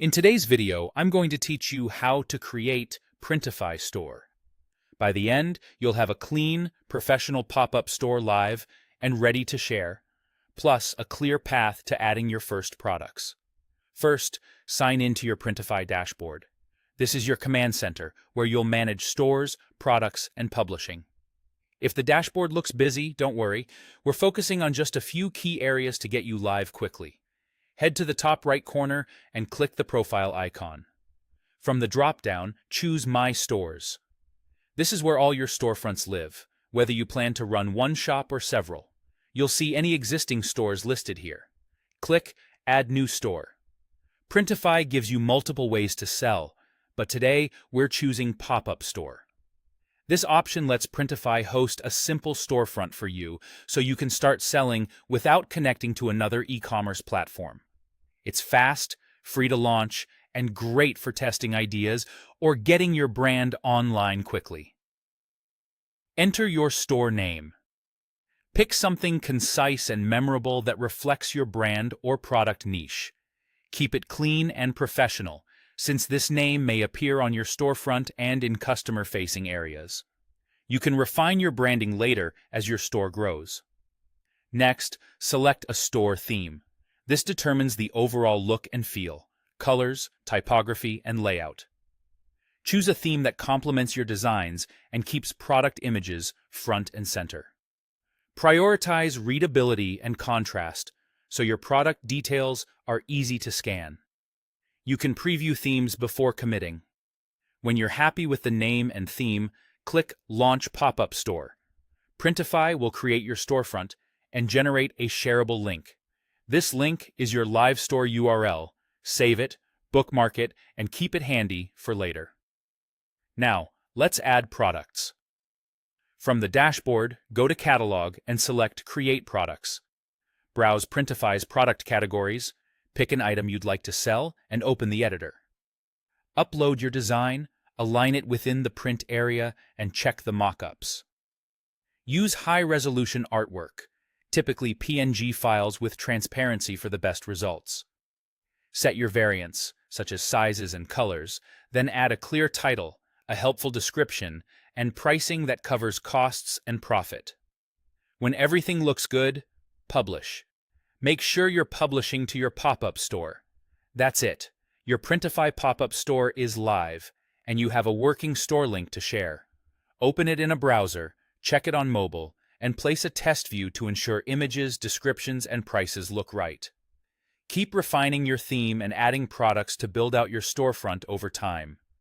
In today's video, I'm going to teach you how to create Printify Store. By the end, you'll have a clean, professional pop-up store live and ready to share, plus a clear path to adding your first products. First, sign into your Printify dashboard. This is your command center, where you'll manage stores, products, and publishing. If the dashboard looks busy, don't worry. We're focusing on just a few key areas to get you live quickly. Head to the top right corner and click the profile icon. From the drop-down, choose My Stores. This is where all your storefronts live, whether you plan to run one shop or several. You'll see any existing stores listed here. Click Add New Store. Printify gives you multiple ways to sell, but today we're choosing Pop-up Store. This option lets Printify host a simple storefront for you so you can start selling without connecting to another e-commerce platform. It's fast, free to launch, and great for testing ideas or getting your brand online quickly. Enter your store name. Pick something concise and memorable that reflects your brand or product niche. Keep it clean and professional, since this name may appear on your storefront and in customer-facing areas. You can refine your branding later as your store grows. Next, select a store theme. This determines the overall look and feel, colors, typography, and layout. Choose a theme that complements your designs and keeps product images front and center. Prioritize readability and contrast so your product details are easy to scan. You can preview themes before committing. When you're happy with the name and theme, click Launch Pop-up Store. Printify will create your storefront and generate a shareable link. This link is your live store URL. Save it, bookmark it, and keep it handy for later. Now, let's add products. From the dashboard, go to Catalog and select Create Products. Browse Printify's product categories, pick an item you'd like to sell, and open the editor. Upload your design, align it within the print area, and check the mockups. Use high-resolution artwork, typically PNG files with transparency for the best results. Set your variants, such as sizes and colors, then add a clear title, a helpful description, and pricing that covers costs and profit. When everything looks good, publish. Make sure you're publishing to your pop-up store. That's it. Your Printify pop-up store is live, and you have a working store link to share. Open it in a browser, check it on mobile, and place a test view to ensure images, descriptions, and prices look right. Keep refining your theme and adding products to build out your storefront over time.